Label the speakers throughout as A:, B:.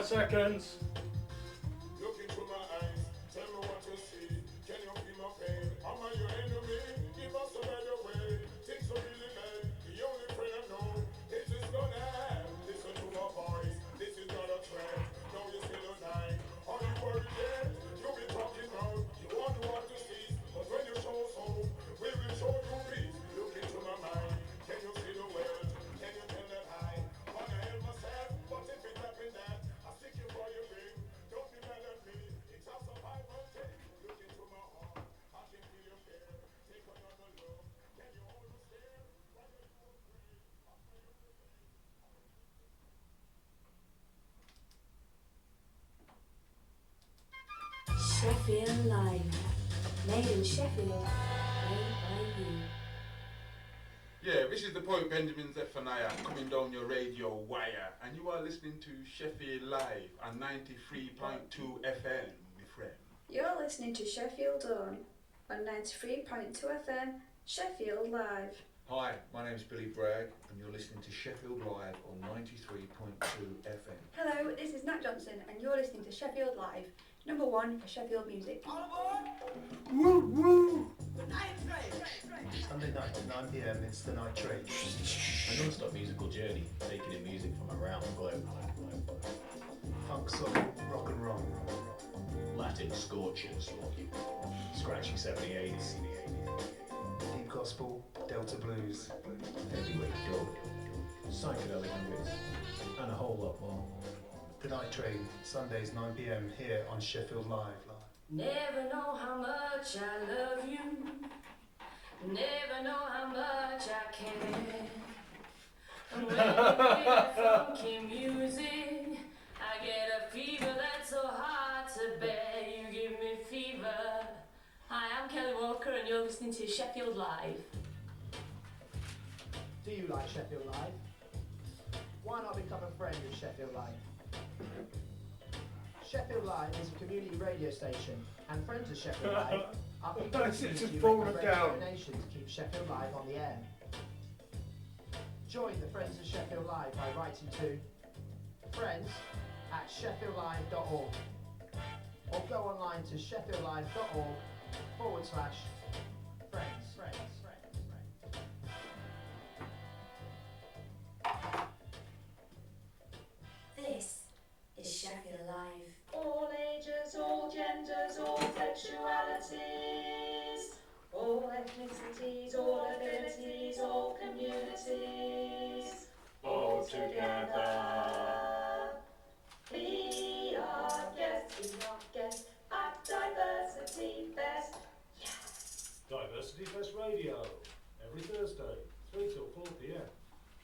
A: 5 seconds.
B: Look into my eyes, tell me what you see. Can you feel my pain? Am I your enemy? Give us a better way. Things are really bad. The only friend I know is this gonna end. Listen to my voice. This is not a threat. No, you still alive. Are you worried yet? You be talking now. You want to walk to cease, but when you show us hope, we will show you peace. Look into my mind. Can you see the world? Can you tell that I wanna help myself? But if it's happening that I stick you for your ring, don't be mad at me. It's a survival thing. Look into my heart. I can feel your fear. Take another look. Can you hold the stare? Why are you afraid? After you
C: Sheffield Live. Made in Sheffield. Made by you.
D: Yeah, this is the Poet Benjamin Zephaniah coming down your radio wire, and you are listening to Sheffield Live on 93.2 FM, my friend.
C: You're listening to Sheffield on 93.2 FM, Sheffield Live.
E: Hi, my name's Billy Bragg, and you're listening to Sheffield Live on 93.2 FM.
C: Hello, this is Nat Johnson, and you're listening to Sheffield Live, number one for Sheffield music.
F: All aboard!
D: Woo woo!
F: The night train!
G: Sunday night at 9 PM, it's the night train.
H: A non-stop musical journey, taking in music from around the globe.
G: Funk, soul, rock and roll.
H: Latin scorchers, scratchy 78s,
G: Deep gospel, Delta blues.
H: heavyweight dog, psychedelic bits, and a whole lot more.
G: The night train, Sundays 9 PM here on Sheffield Live.
I: Never know how much I love you. Never know how much I care. And when I hear funky music, I get a fever that's so hard to bear. You give me fever. Hi, I'm Kelly Walker, and you're listening to Sheffield Live.
J: Do you like Sheffield Live? Why not become a friend of Sheffield Live? Sheffield Live is a community radio station, and friends of Sheffield Live are people who
D: It's just
J: make a
D: falling
J: regular
D: down.
J: donation to keep Sheffield Live on the air. Join the Friends of Sheffield Live by writing to friends@sheffieldlive.org or go online to sheffieldlive.org/friends.
C: This is Sheffield Live.
I: All ages, all genders, all sexualities, all ethnicities, all abilities, all communities, all together. We are guests, we are guests at Diversity Fest.
A: Diversity Fest Radio, every Thursday, 3 till 4 PM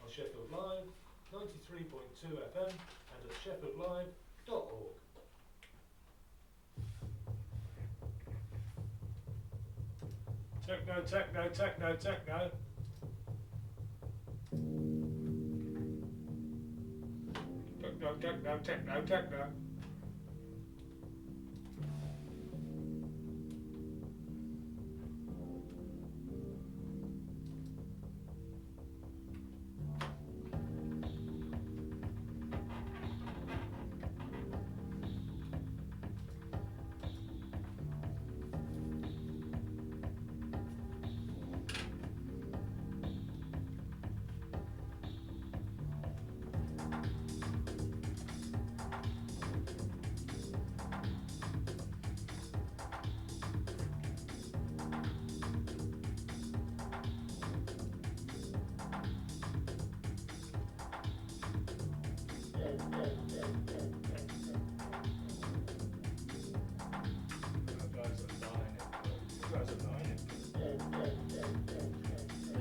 A: on Sheffield Live, 93.2 FM and at sheffieldlive.org. Techno, techno, techno, techno. Techno, techno, techno, techno.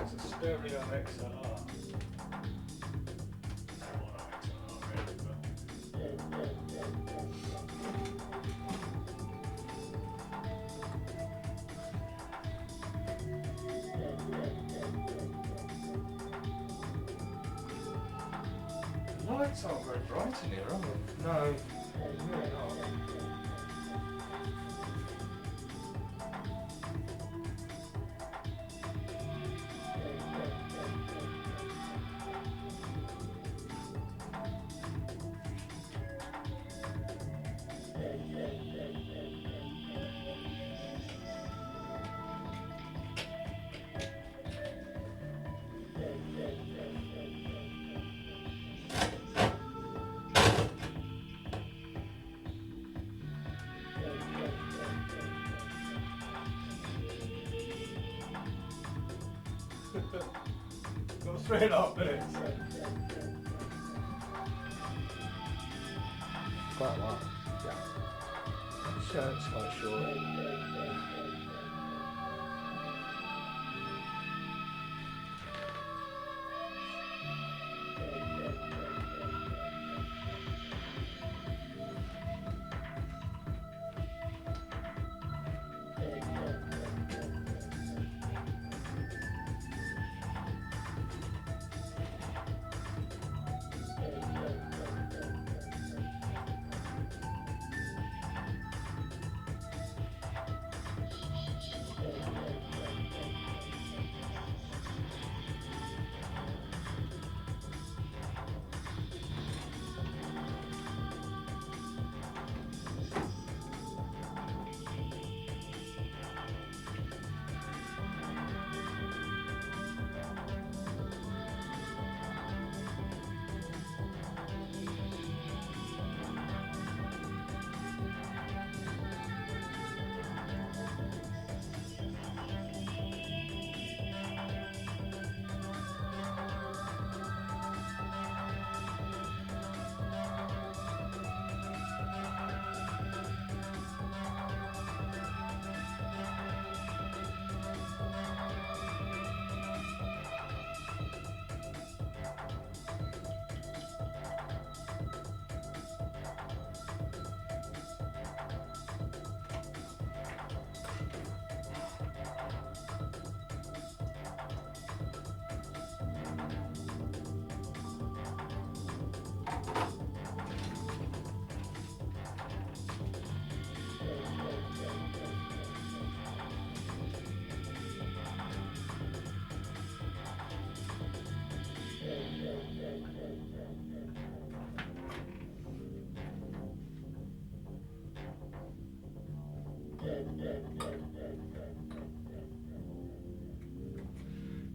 A: It's a stereo XLR. The lights aren't very bright in here, are they? No, really not. 3.5 minutes.
J: Quite a lot. Yeah. Shirt's quite short.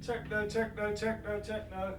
A: Techno, techno, techno, techno.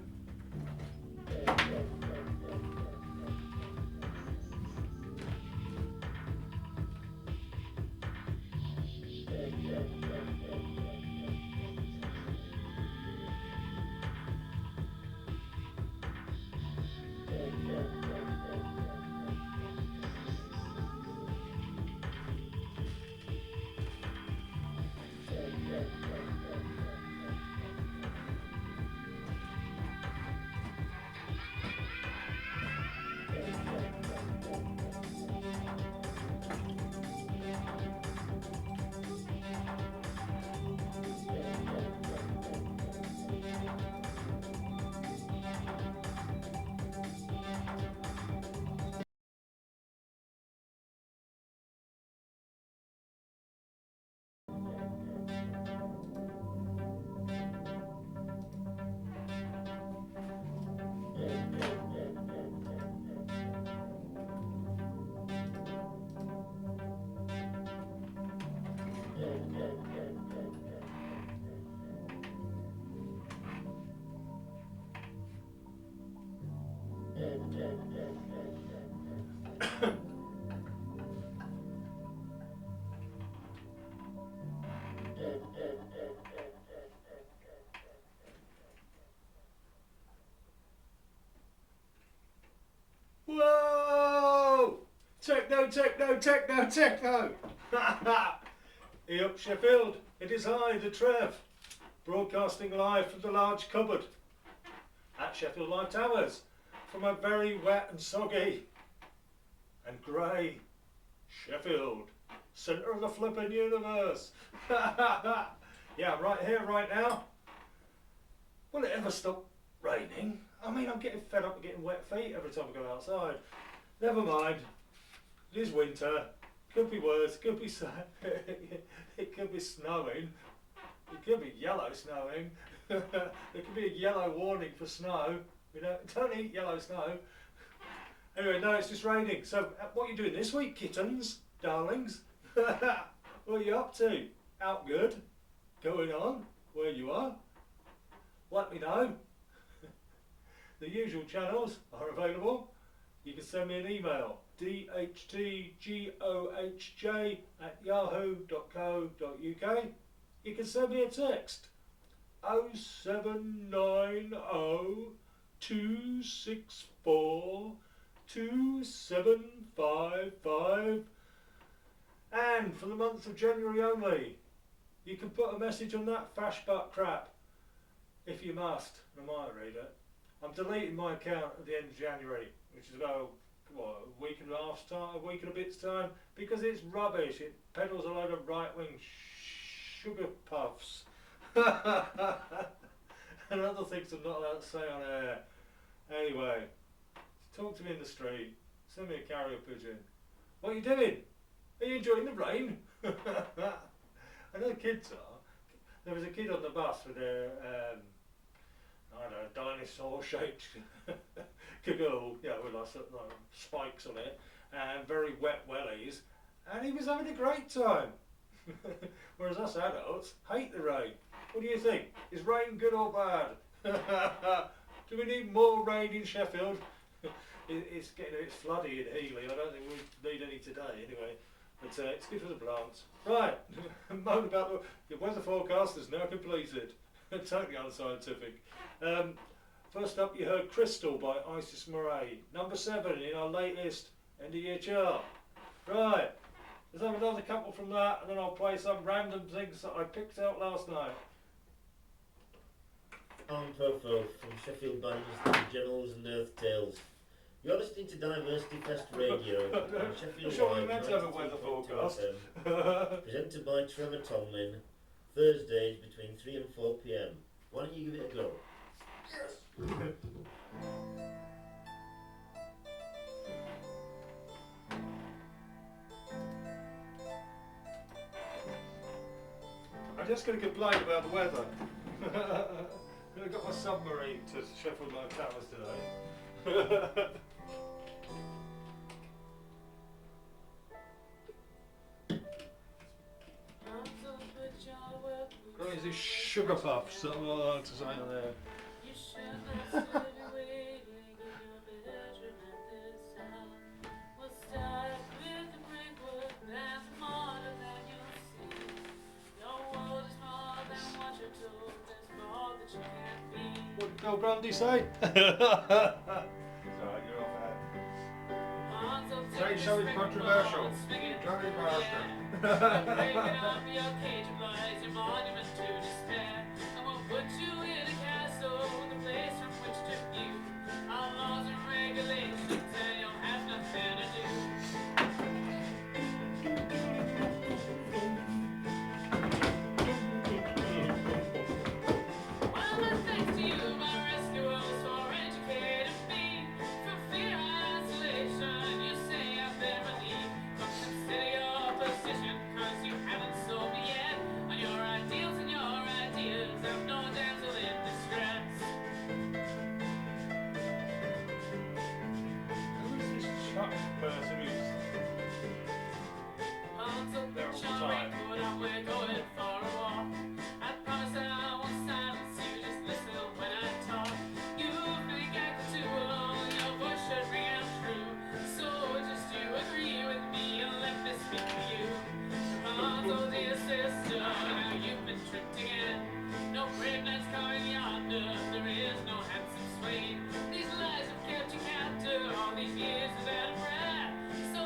A: Whoa! Techno, techno, techno, techno! Hey up Sheffield, it is I, the Trev, broadcasting live from the large cupboard at Sheffield Live Towers from a very wet and soggy and grey Sheffield, centre of the flipping universe. Yeah, I'm right here, right now. Will it ever stop raining? I mean, I'm getting fed up with getting wet feet every time I go outside. Never mind. It is winter. Could be worse. Could be it could be snowing. It could be yellow snowing. There could be a yellow warning for snow. You know, don't eat yellow snow. Anyway, no, it's just raining. So, what are you doing this week, kittens, darlings? What are you up to? Out good? Going on? Where you are? Let me know. The usual channels are available. You can send me an email, dhtgohj@yahoo.co.uk. You can send me a text, 0790 264 2755. And for the month of January only, you can put a message on that fash butt crap if you must. I might read it. I'm deleting my account at the end of January, which is about what, a week and a half's time, a week and a bit's time, because it's rubbish. It peddles a load of right-wing sugar puffs and other things I'm not allowed to say on air. Anyway, talk to me in the street. Send me a carrier pigeon. What are you doing? Are you enjoying the rain? I know the kids are. There was a kid on the bus with a I don't know, dinosaur-shaped cagoule, you know, with like spikes on it, and very wet wellies, and he was having a great time. Whereas us adults hate the rain. What do you think? Is rain good or bad? Do we need more rain in Sheffield? It's getting a bit floody in Healy. I don't think we need any today anyway. But it's good for the plants. Right, moan about the weather forecast is now completed. Totally unscientific. First up, you heard Crystal by Isis Moray. Number 7 in our latest end of year chart. Right, let's have another couple from that, and then I'll play some random things that I picked out last night.
F: I'm Tophill from Sheffield Bands, the Generals and Earth Tales. You're listening to Diversity Fest Radio on Sheffield
A: Sure, we
F: Live
A: meant to have a weather
F: 93.2
A: forecast.
F: FM, presented by Trevor Tomlin, Thursdays between 3 and 4 p.m. Why don't you give it a go?
A: Yes. I'm just going to complain about the weather. I got my submarine to Sheffield Live Towers today. Crazy sugar puffs, something like to say on there. What did Bill Grundy say? Sorry, you're off air.
D: Today's show is controversial. Johnny Master.
I: These lies have kept you captive all these years without a breath. So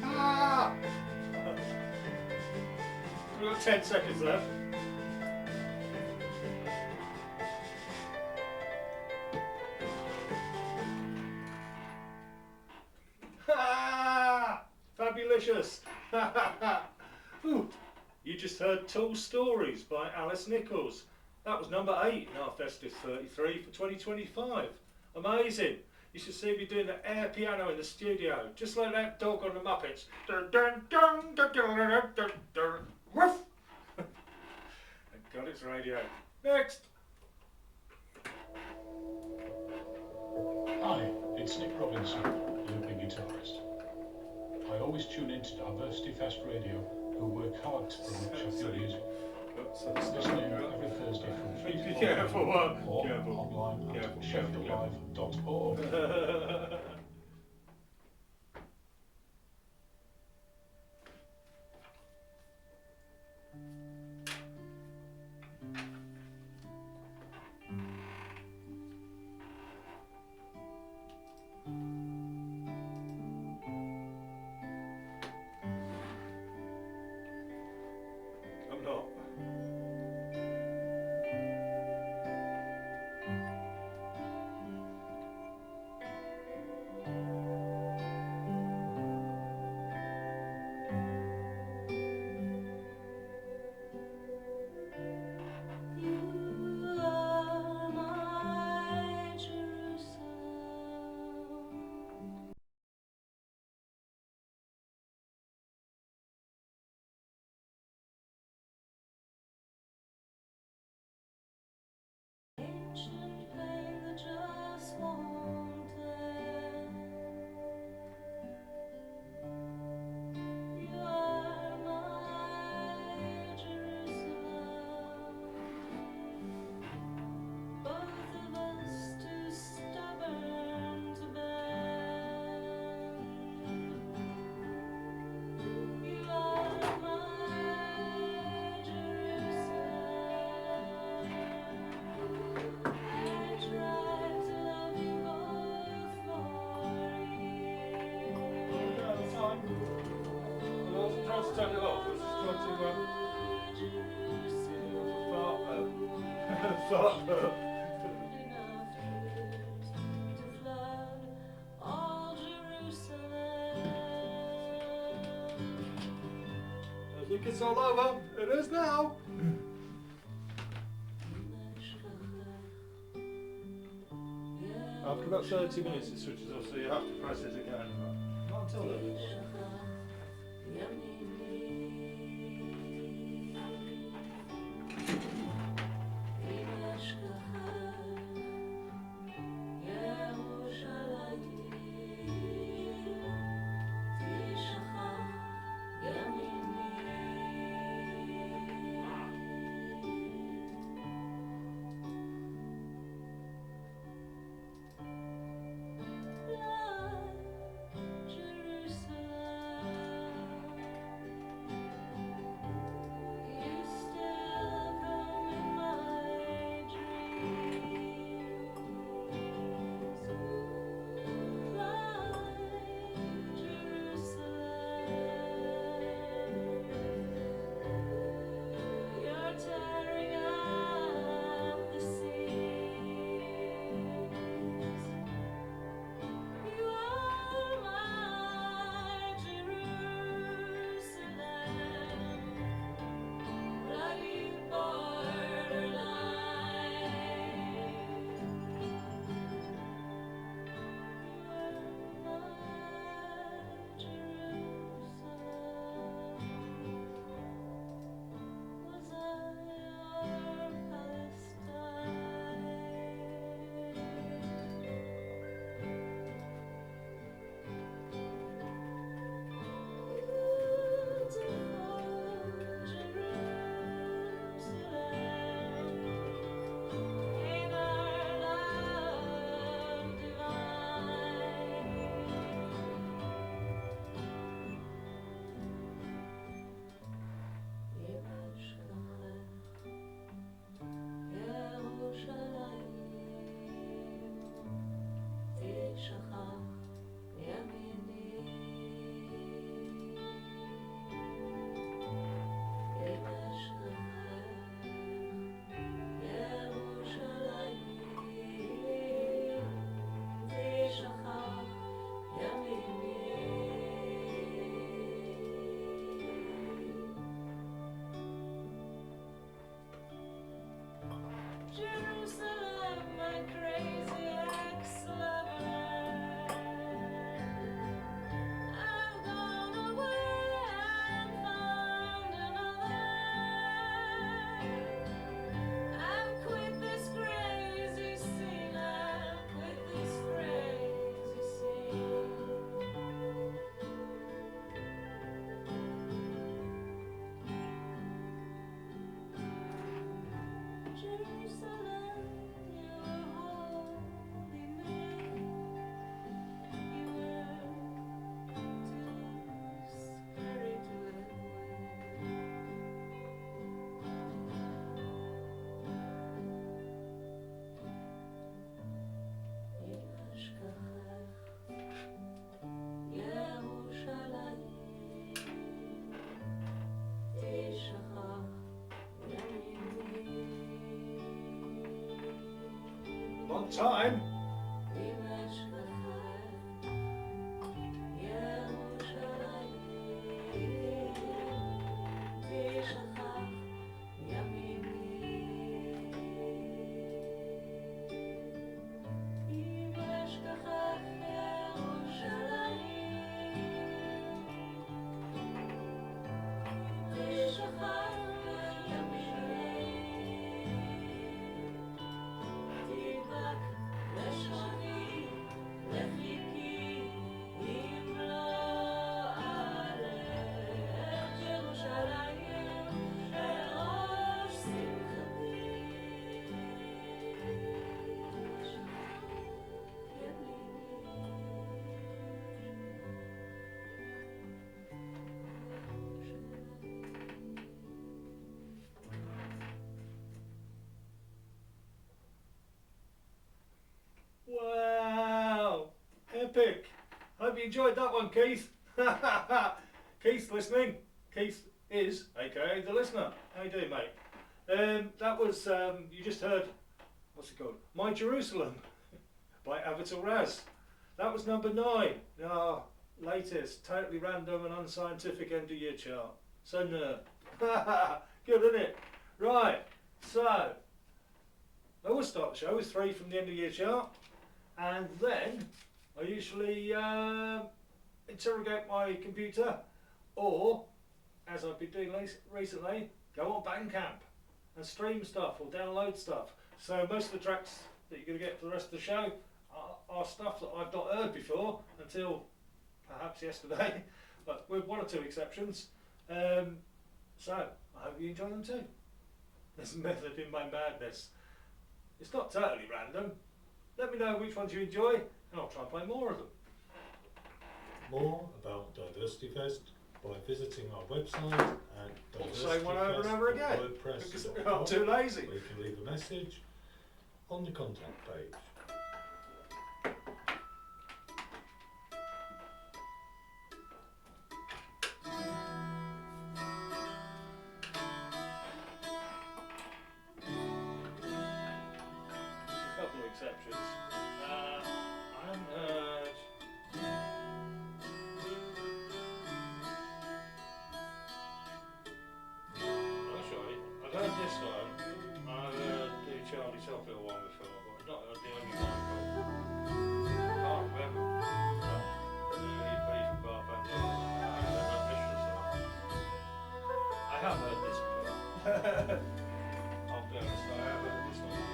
A: Ah! We've got 10 seconds left. Ah! Fabulicious! Ooh, you just heard Tall Stories by Alice Nicholls. That was number 8 in our Festive 33 for 2025. Amazing! You should see me doing the air piano in the studio, just like that dog on the Muppets. Dun, dun, dun, dun, dun, dun, dun, dun. Woof! Thank God it's radio. Next!
K: Hi, it's Nick Robinson, looping guitarist. I always tune into Diversity Fest Radio, who work hard to promote Sheffield music. Listening every Thursday from 3 to 4
A: Careful,
K: or
A: careful.
K: online at
A: Careful.
K: sheffieldlive.org.
A: I'm not. Turn it off. Let's just try to fart. I think it's all over. It is now. After about 30 minutes it switches off, so you have to press it again. Not until then. On time. Wow, epic. Hope you enjoyed that one, Keith. Keith's listening. Keith is, aka the listener. How you doing, mate? That was, you just heard, what's it called? My Jerusalem by Avital Raz. That was number 9. Our latest, totally random and unscientific end of year chart. So nerd. Good, isn't it? Right, so I always start the show with 3 from the end of year chart, and then I usually interrogate my computer, or, as I've been doing recently, go on Bandcamp and stream stuff or download stuff. So most of the tracks that you're going to get for the rest of the show are stuff that I've not heard before until perhaps yesterday, but with 1 or 2 exceptions. So I hope you enjoy them too. There's a method in my madness. It's not totally random. Let me know which ones you enjoy, and I'll try and play more of them.
K: More about Diversity Fest by visiting our website at
A: Say one over and over again. Because I'm too lazy.
K: Where you can leave a message on the contact page.
A: Exceptions. I haven't heard. Actually, I've heard this one. I've heard the Charlie Tophill one before, but I've not heard the only one. I can't remember. The EP from Bar Pandora. I haven't heard Mishra song. I have heard this before. I'll be honest, I have heard this one before.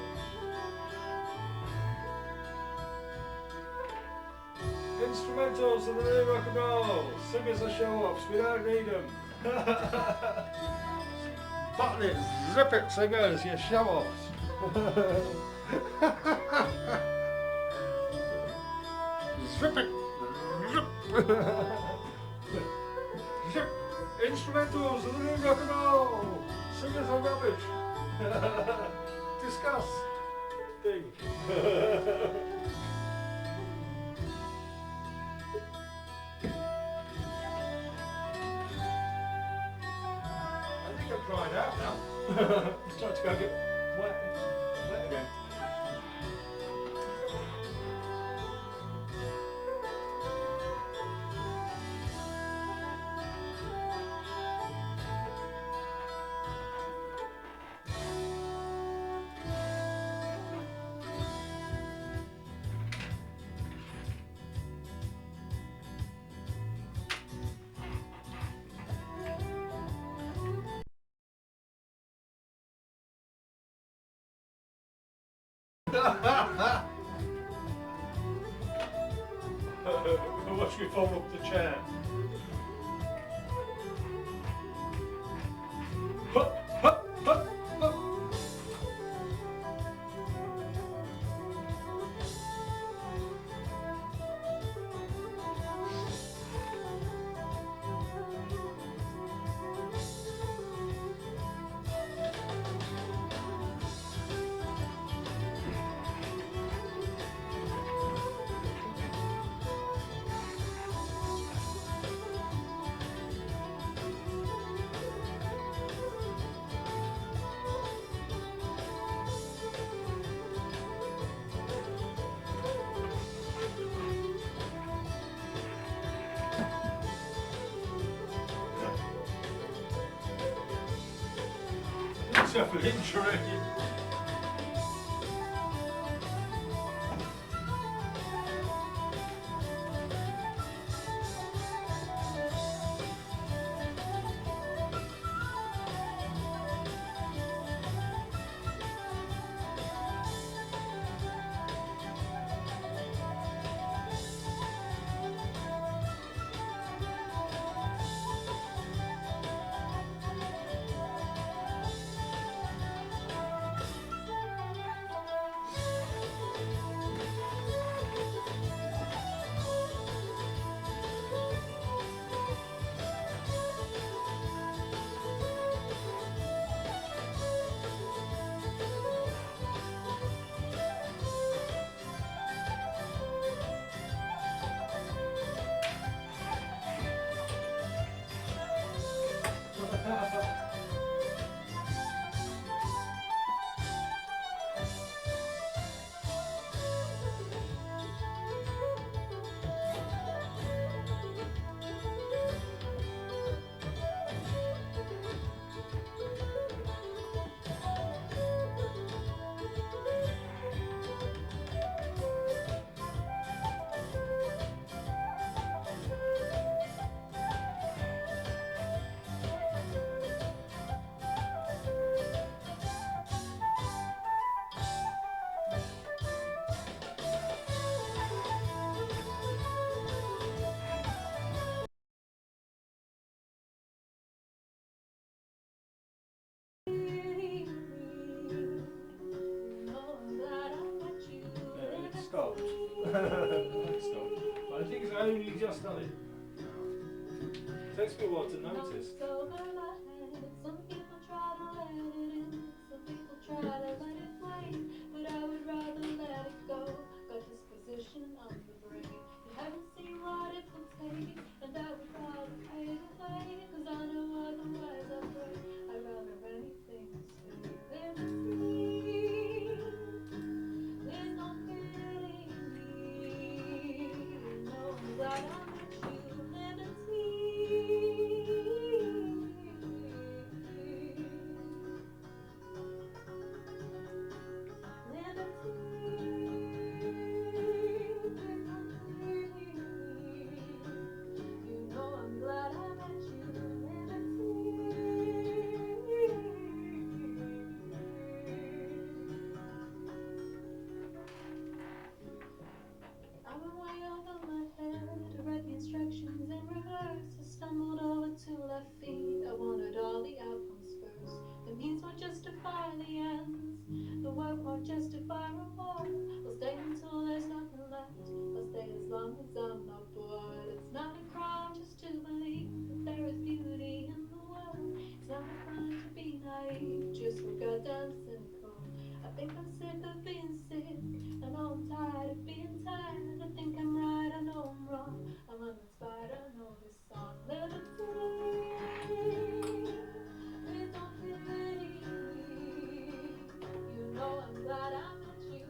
A: Instrumentals of the new rock and roll. Singers are show-offs, we don't need them. Button it, zip it, singers, you show-offs. Zip it, zip. Zip. Instrumentals of the new rock and roll. Singers are rubbish. Discuss. Ding. Crying out now. It's time to go get wet again. Watch me fall off the chair. Sheffield-Trev. It stopped. It stopped. But I think it's only just done it. Takes me a while to notice.
I: Some people try to let it in, some people try to let it flame, but I would rather let it go. Got this position of the brain, you haven't seen what it will take, and I would rather pay the way, cause I know otherwise I break. I'd rather anything stay than free. There's no kidding me, you know I'm glad I met you, liberty. Instructions in reverse. I stumbled over to left feet. I wanted all the outcomes first. The means won't justify the ends. The work won't justify reward. I'll stay until there's nothing left. I'll stay as long as I'm not bored. It's not a crime just to believe that there is beauty in the world. It's not a crime to be naive, just so goddamn cynical. I think I'm sick of being sick. I know I'm tired of being tired. I think I'm right, I know I'm wrong. I'm uninspired, I know this song. Liberty, please don't pity me. You know I'm glad I met you.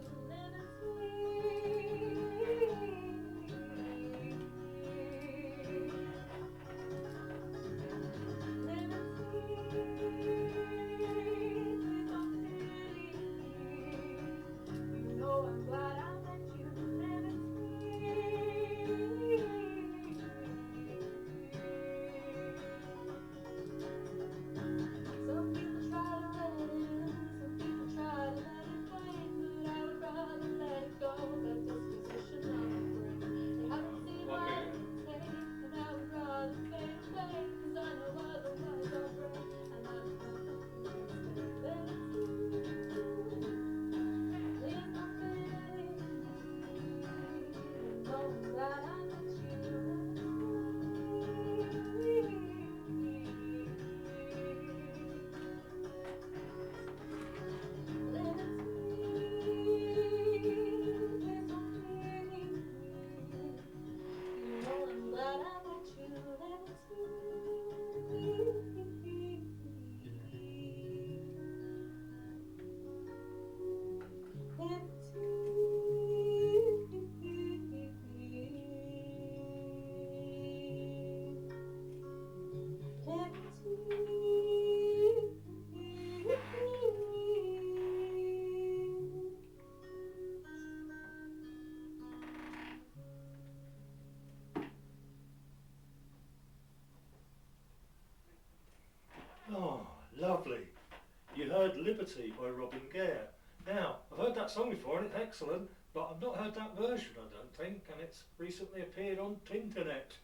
A: you heard Liberty by Robyn Gair. Now, I've heard that song before and it's excellent, but I've not heard that version, I don't think, and it's recently appeared on Tinternet.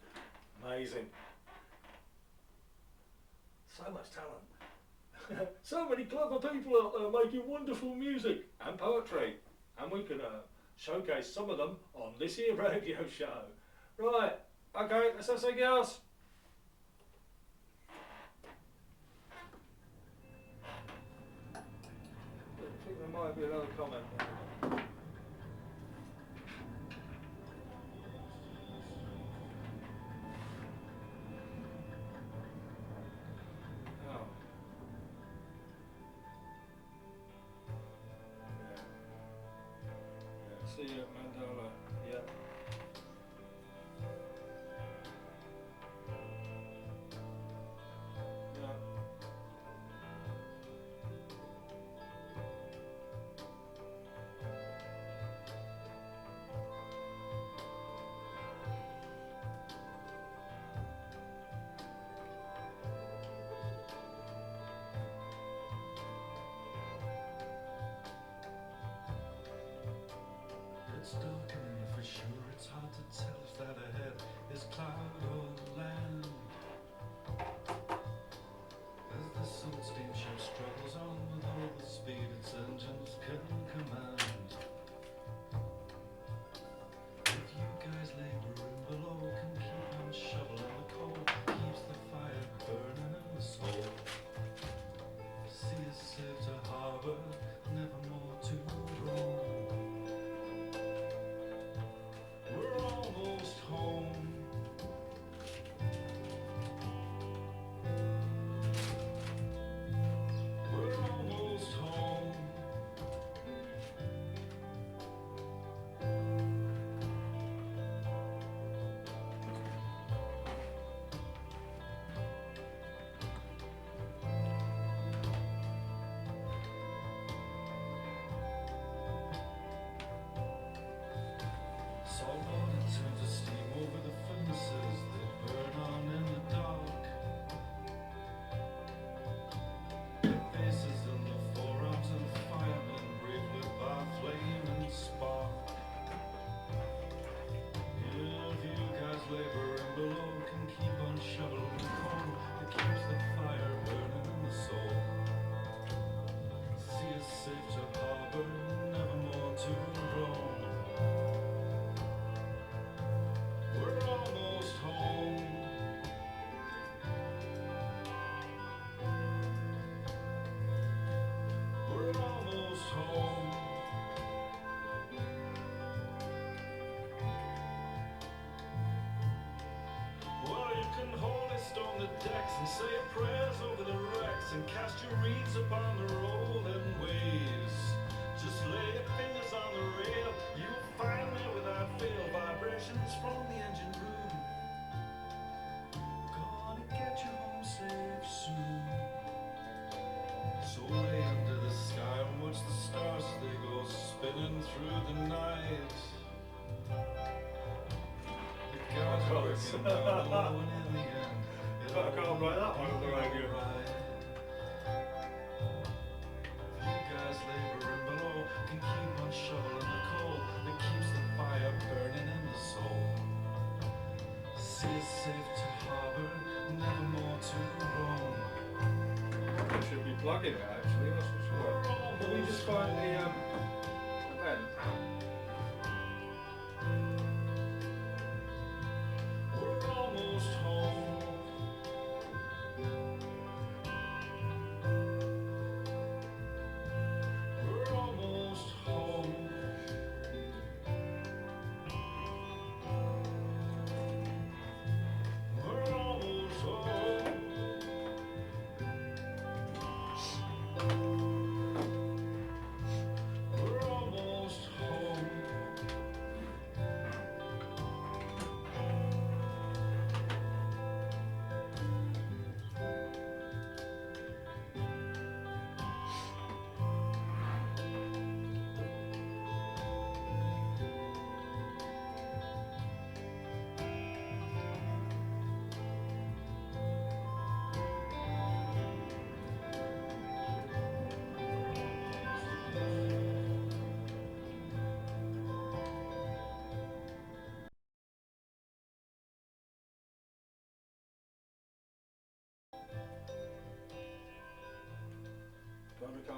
A: Amazing. So much talent. So many clever people out there making wonderful music and poetry, and we can showcase some of them on this here radio show. Right, okay, let's have something else. I think there might be another comment there. Oh. Yeah. See you at Pandora. Yeah. Yeah.
L: It's darkening for sure, it's hard to tell if that ahead is cloud or land. As the sun steamship struggles on with all the speed its engines can command. If you guys labouring below can keep on shoveling the coal, keeps the fire burning in the soul. Sea is safe to harbour, never more to roam. We're almost home. We're almost home. Saltwater turns to steam over the furnaces that burn on in the dark. The faces and the forearms of the firemen briefly by flame and spark. If you guys laboring below can keep on shoveling the coal that keeps the fire burning in the soul. Sea is safe to harbour, never more to roam. We're almost home. We're almost home. Well, you can holy stone the decks and say your prayers over the wrecks and cast your reeds upon the rolling waves. Just lay your fingers on the rail, you'll find me without fail. Vibrations from the engine room. Gonna get you home safe soon. So lay under the sky and watch the stars as they go spinning through the night. The guys are working down low and in the end
A: I can't write that one on the radio.
L: right. You guys laboring below can keep on shoveling the coal that keeps the fire burning in the soul. Sea is safe to harbour, never more to roam.
A: I should be plugging it actually, that's for sure. Can we just find the pen?
L: We're almost home. We're almost home. We're almost home. We're almost home.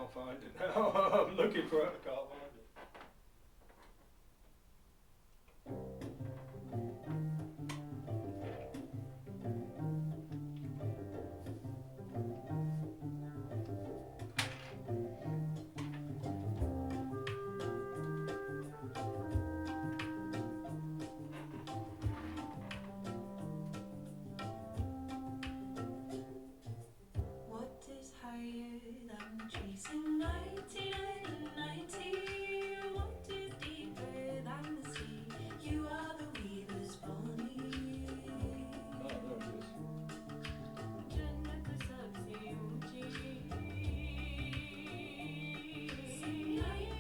A: can't find it now. I'm looking for it, I can't find it.
I: What is higher than chasing 99? What is deeper than the sea? You are the weaver's bonny.
A: Oh, there it is.
I: Jannat sabse unchi. 99.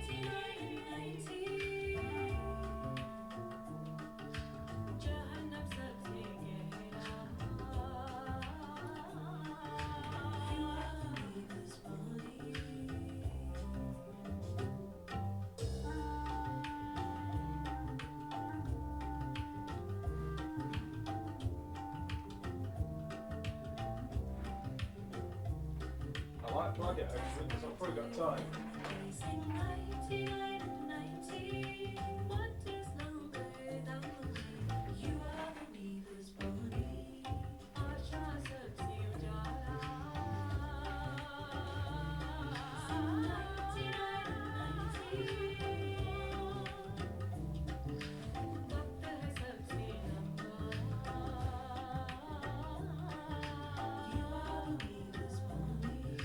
I: Jahannam sabse gehra. You are the weaver's bonny.
A: I might plug it actually because I've probably got time.
I: Chasing 99. What is longer than the way? You are the weaver's bonny. Asha sabse ujala. 99. वक्त है सबसे लंबा. You are the weaver's bonny.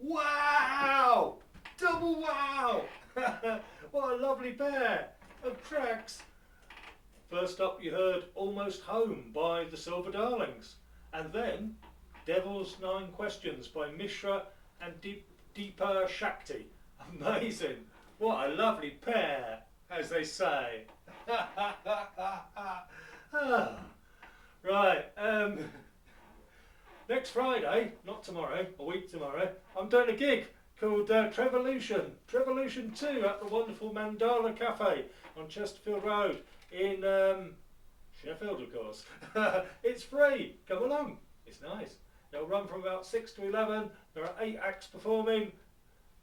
A: Wow! Double wow! What a lovely pair of tracks. First up you heard Almost Home by the Silver Darlings, and then Devil's 9 Questions by Mishra and Deepa Shakthi. Amazing. What a lovely pair, as they say. Right, next Friday, not tomorrow, a week tomorrow, I'm doing a gig. called Trevolution. Trevolution 2 at the wonderful Mandala Cafe on Chesterfield Road in Sheffield, of course. It's free. Come along. It's nice. It'll run from about 6 to 11. There are 8 acts performing.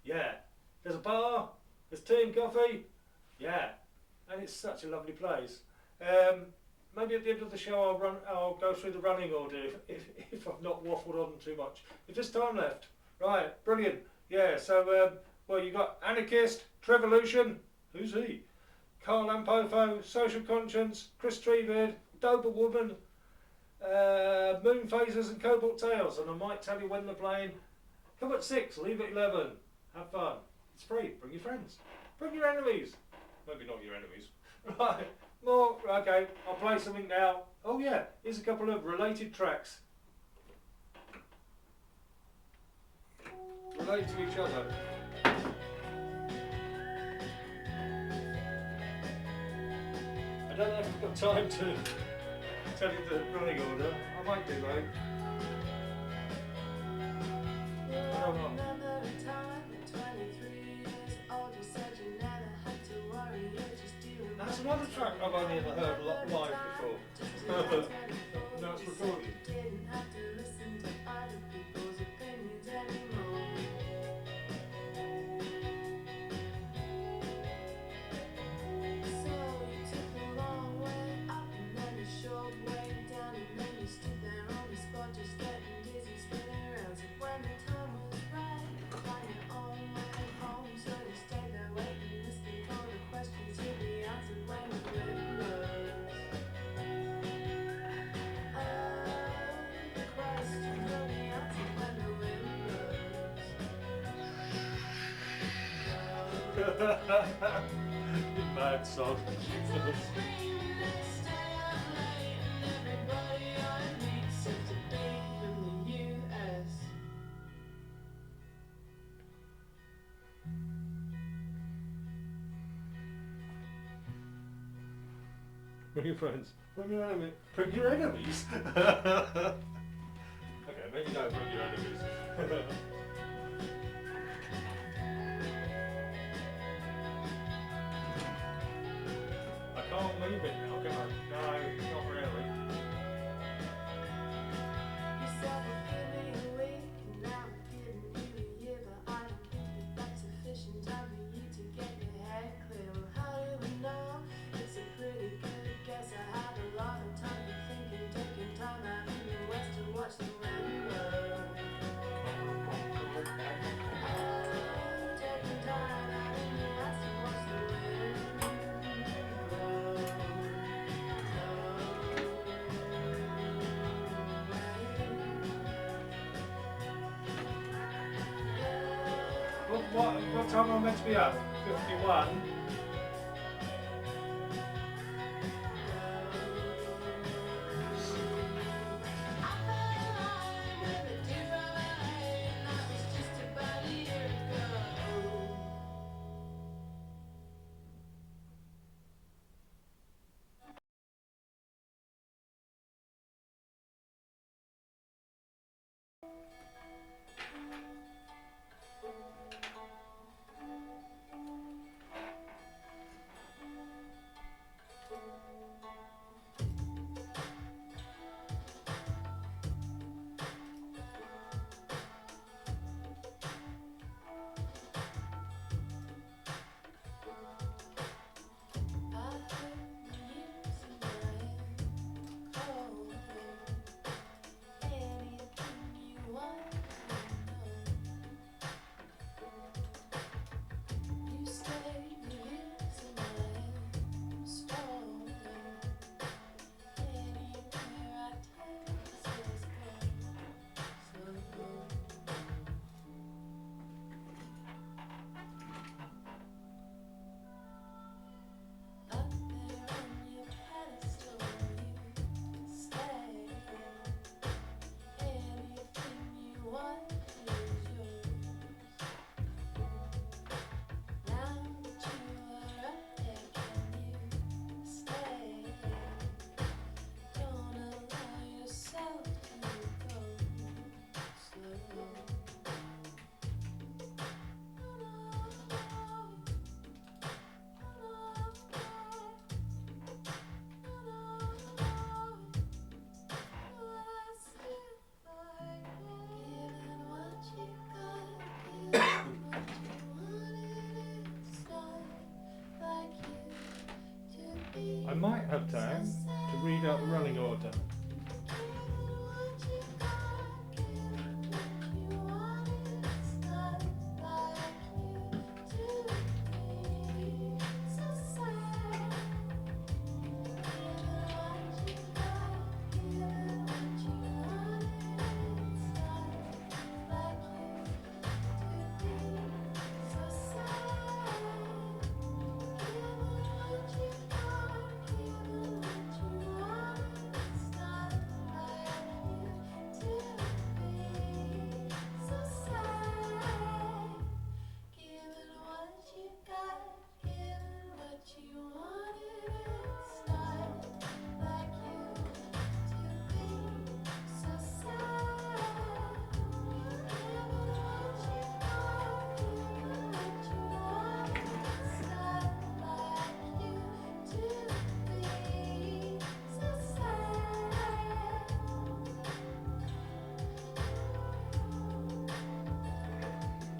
A: Yeah. There's a bar. There's tea and coffee. Yeah. And it's such a lovely place. Maybe at the end of the show I'll go through the running order if I've not waffled on too much. If there's time left. Right, brilliant. Yeah, so, well, you got Anarchist, Trevolution, who's he? Carl Lampofo, Social Conscience, Chris Treebeard, Dober Woman, Moon Phasers and Cobalt Tales, and I might tell you when they're playing. Come at 6, leave at 11. Have fun. It's free. Bring your friends. Bring your enemies. Maybe not your enemies. Right. More. Okay. I'll play something now. Oh yeah. Here's a couple of related tracks. Relate to each other. I don't know if I've got time to tell you the running order. I might do though. I don't know. That's another track I've only ever heard live before. No, it's recorded. You mad son. Bring your friends. Bring your enemies. Bring your enemies. Okay, maybe don't bring your enemies. I can't move it now, can I? No, not really. You said we'd give me a week, and now we're giving you a year, but I don't think that's sufficient time for you to get your head clear. Well, how do we know? It's a pretty good guess. I had a lot of time for thinking, taking time out in the west to watch the rainbow. Taking time out in the west to watch the rainbow. What time am I meant to be at? 51. I might have time to read out the running order.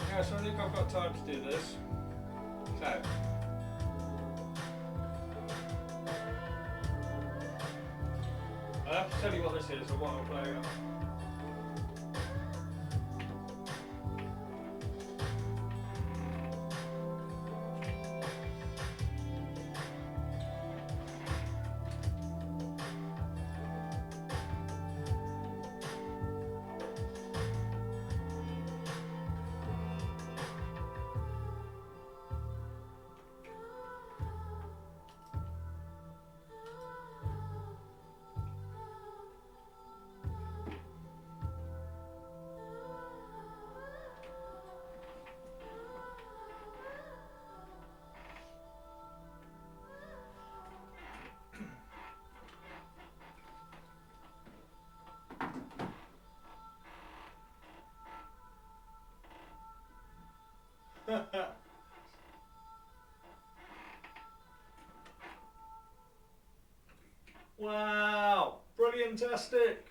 A: Yeah, so I think I've got time to do this. So. I have to tell you what this is and what I'm playing. Wow, brilliant-tastic.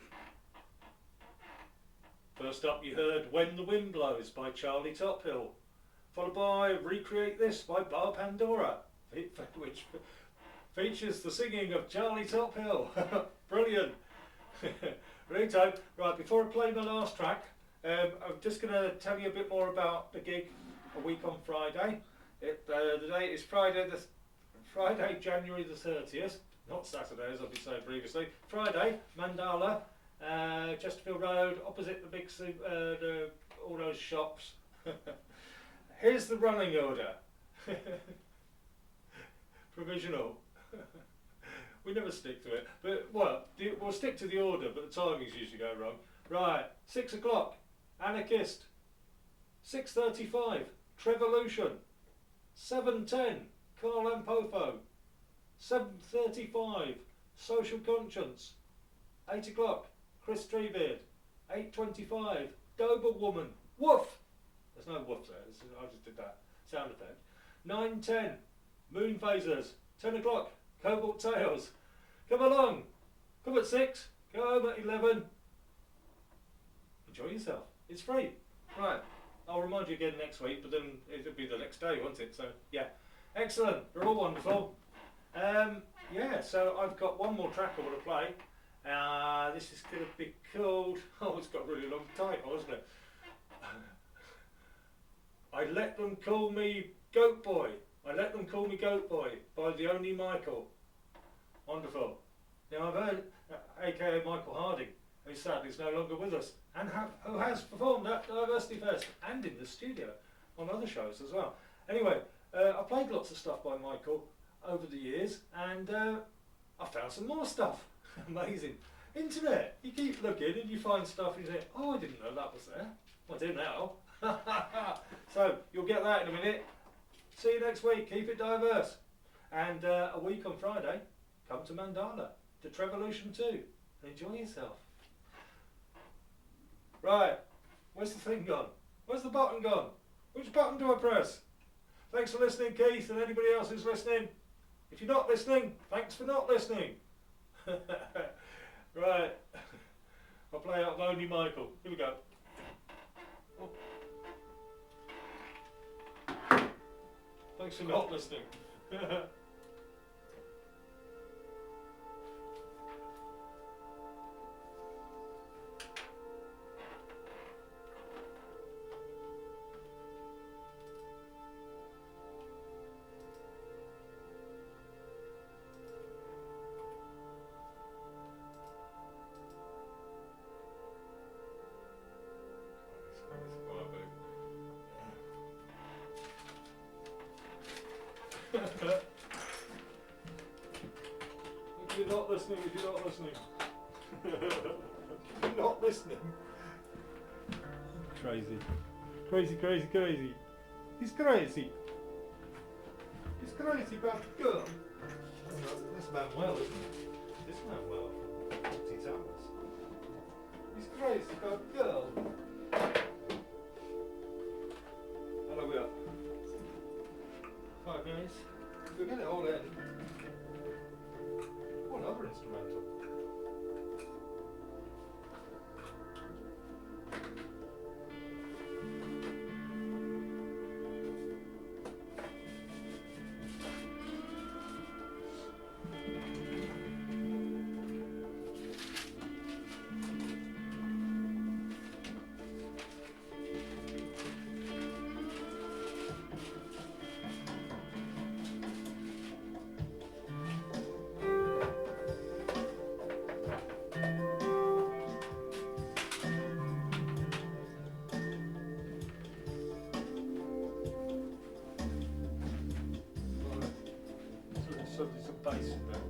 A: First up you heard When the Wind Blows by Charlie Tophill, followed by Recreate This by Bar Pandora, which features the singing of Charlie Tophill. Brilliant. Righto. Right, before I play my last track, I'm just going to tell you a bit more about the gig a week on Friday. The date is Friday, January the 30th. Not Saturday, as I've been saying previously. Friday, Mandala, Chesterfield Road, opposite the big all those shops. Here's the running order. Provisional. We never stick to it, but well, we'll stick to the order, but the timings usually go wrong. Right, 6 o'clock, Anarchist. 6:35, Trevolution. 7:10, Carl Ampofo. 7:35, Social Conscience. 8 o'clock, Chris Treebeard. 8:25, Dober Woman. Woof! There's no woof there, I just did that sound effect. 9:10, Moon Phasers. 10 o'clock, Cobalt Tales. Come along, come at 6, go home at 11. Enjoy yourself, it's free. Right, I'll remind you again next week, but then it'll be the next day, won't it? So, yeah, excellent, you're all wonderful. Yeah, so I've got one more track I want to play. This is going to be called, oh, it's got a really long title, hasn't it? I Let Them Call Me Goatboy. I Let Them Call Me Goatboy by the only Michael. Wonderful. Now I've heard, aka Michael Harding, who sadly is no longer with us, and who has performed at Diversity Fest and in the studio on other shows as well. Anyway, I played lots of stuff by Michael over the years, and I found some more stuff. Amazing. Internet, you keep looking and you find stuff and you say, oh, I didn't know that was there. Well, I do now. So, you'll get that in a minute. See you next week. Keep it diverse. And a week on Friday, come to Mandala, to Trevolution 2, and enjoy yourself. Right, where's the thing gone? Where's the button gone? Which button do I press? Thanks for listening, Keith, and anybody else who's listening. If you're not listening, thanks for not listening. Right, I'll play out Lonely Michael. Here we go. Oh. Thanks for not listening. If you're not listening, if you're not listening. If you're not listening. Crazy. Crazy, crazy, crazy. He's crazy. He's crazy about the girl. This man well, isn't he? This man well. 40 towers. He's crazy about the girl. Hello, we up. 5 minutes. We'll get it all in. What other instrumental? There's some bass in there.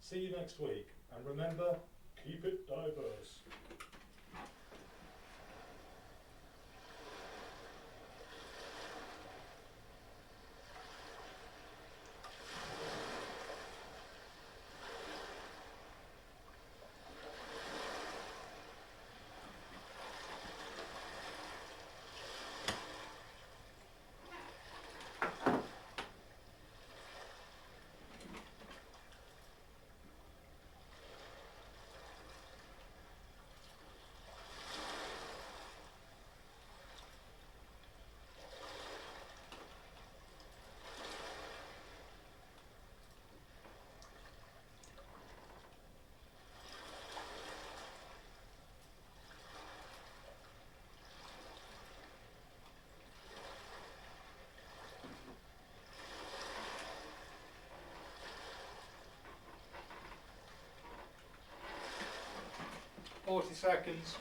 A: See you next week, and remember, keep it diverse. Seconds.